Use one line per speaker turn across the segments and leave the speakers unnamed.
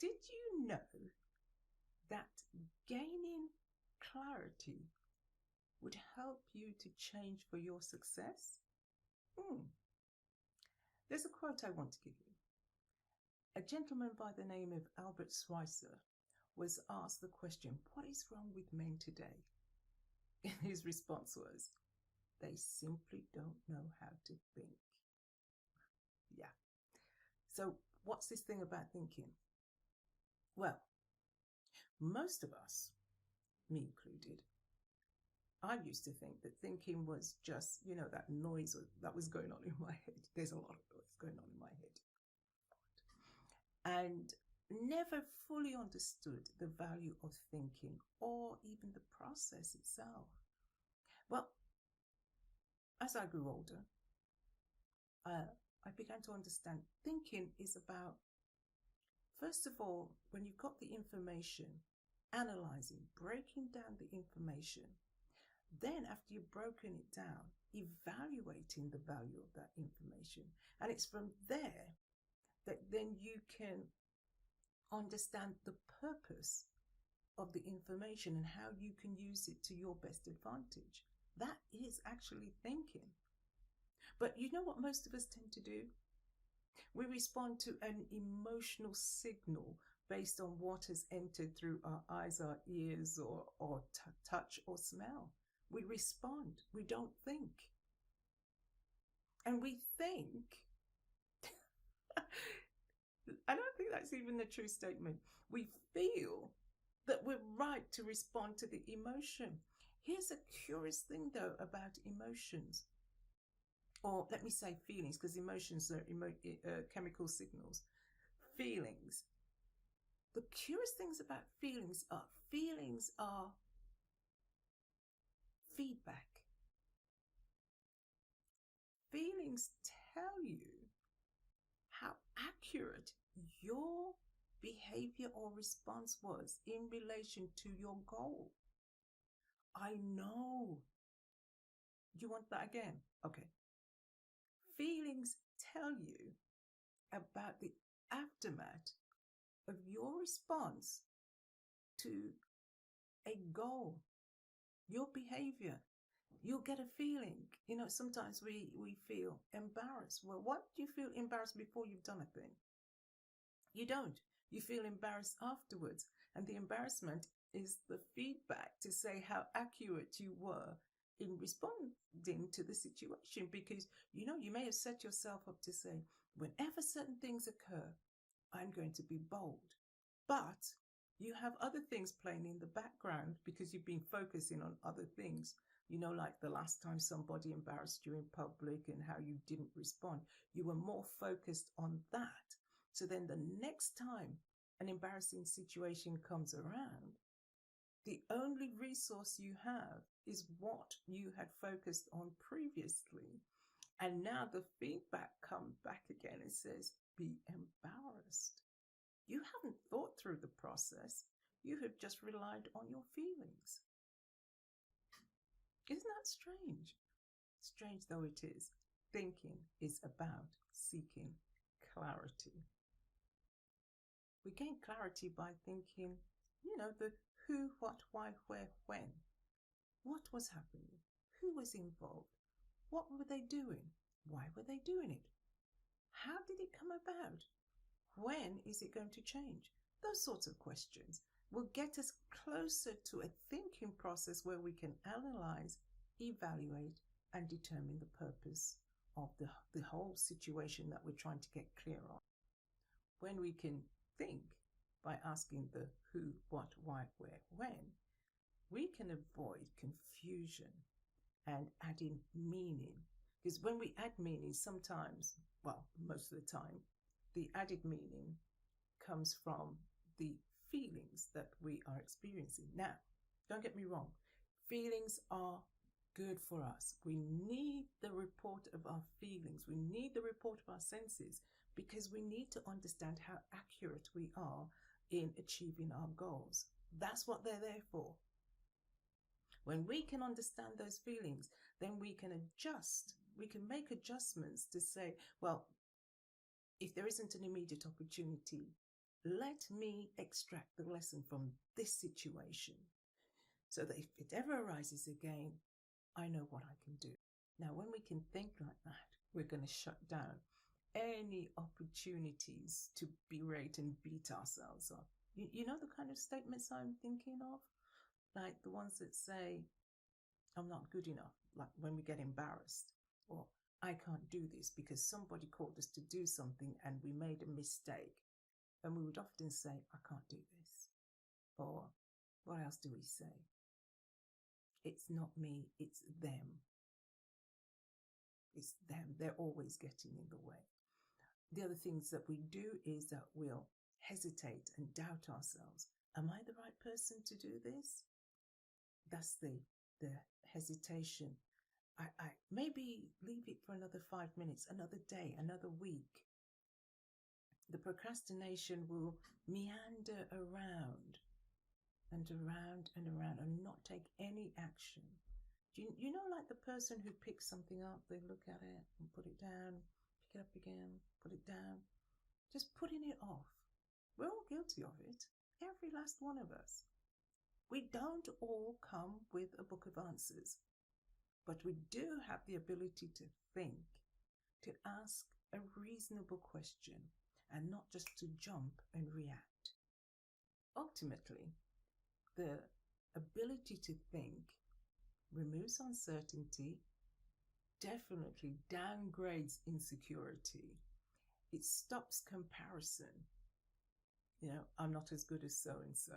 Did you know that gaining clarity would help you to change for your success? Hmm. There's a quote I want to give you. A gentleman by the name of Albert Schweitzer was asked the question, "What is wrong with men today?" And his response was, "They simply don't know how to think." Yeah. So, what's this thing about thinking? Well, most of us, me included, I used to think that thinking was just, that noise that was going on in my head. There's a lot of noise going on in my head. And never fully understood the value of thinking or even the process itself. Well, as I grew older, I began to understand thinking is about, first of all, when you've got the information, analyzing, breaking down the information. Then, after you've broken it down, evaluating the value of that information. And it's from there that then you can understand the purpose of the information and how you can use it to your best advantage. That is actually thinking. But you know what most of us tend to do? We respond to an emotional signal based on what has entered through our eyes, our ears, or touch or smell. We respond. We don't think. And we think, I don't think that's even the true statement. We feel that we're right to respond to the emotion. Here's a curious thing, though, about emotions. Or let me say feelings, because emotions are chemical signals. Feelings. The curious things about feelings are feedback. Feelings tell you how accurate your behavior or response was in relation to your goal. I know. You want that again? Okay. Feelings tell you about the aftermath of your response to a goal, your behavior. You'll get a feeling. Sometimes we feel embarrassed. Well, what do you feel embarrassed before you've done a thing? You don't. You feel embarrassed afterwards. And the embarrassment is the feedback to say how accurate you were in responding to the situation. Because, you may have set yourself up to say, whenever certain things occur, I'm going to be bold. But you have other things playing in the background because you've been focusing on other things. Like the last time somebody embarrassed you in public and how you didn't respond. You were more focused on that. So then the next time an embarrassing situation comes around, the only resource you have is what you had focused on previously. And now the feedback comes back again and says, be embarrassed. You haven't thought through the process. You have just relied on your feelings. Isn't that strange? Strange though it is, thinking is about seeking clarity. We gain clarity by thinking, the who, what, why, where, when. What was happening? Who was involved? What were they doing? Why were they doing it? How did it come about? When is it going to change? Those sorts of questions will get us closer to a thinking process where we can analyze, evaluate, and determine the purpose of the whole situation that we're trying to get clear on. When we can think by asking the who, what, why, where, when, we can avoid confusion and adding meaning. Because when we add meaning, sometimes, well, most of the time, the added meaning comes from the feelings that we are experiencing. Now, don't get me wrong, feelings are good for us. We need the report of our feelings. We need the report of our senses because we need to understand how accurate we are in achieving our goals. That's what they're there for. When we can understand those feelings, then we can adjust. We can make adjustments to say, well, if there isn't an immediate opportunity let me extract the lesson from this situation so that if it ever arises again, I know what I can do. Now, when we can think like that, we're going to shut down any opportunities to berate and beat ourselves up. You know the kind of statements I'm thinking of? Like the ones that say, I'm not good enough, like when we get embarrassed, or I can't do this because somebody called us to do something and we made a mistake. And we would often say, I can't do this. Or what else do we say? It's not me, it's them. It's them. They're always getting in the way. The other things that we do is that we'll hesitate and doubt ourselves. Am I the right person to do this? That's the hesitation. I maybe leave it for another 5 minutes, another day, another week. The procrastination will meander around and around and around and not take any action. You know, like the person who picks something up, they look at it and put it down, pick it up again, put it down, just putting it off. We're all guilty of it, every last one of us. We don't all come with a book of answers, but we do have the ability to think, to ask a reasonable question, and not just to jump and react. Ultimately, the ability to think removes uncertainty, definitely downgrades insecurity. It stops comparison. You know, I'm not as good as so and so.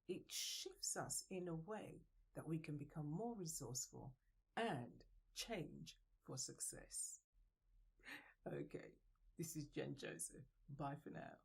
It shifts us in a way that we can become more resourceful and change for success. Okay, this is Jen Joseph. Bye for now.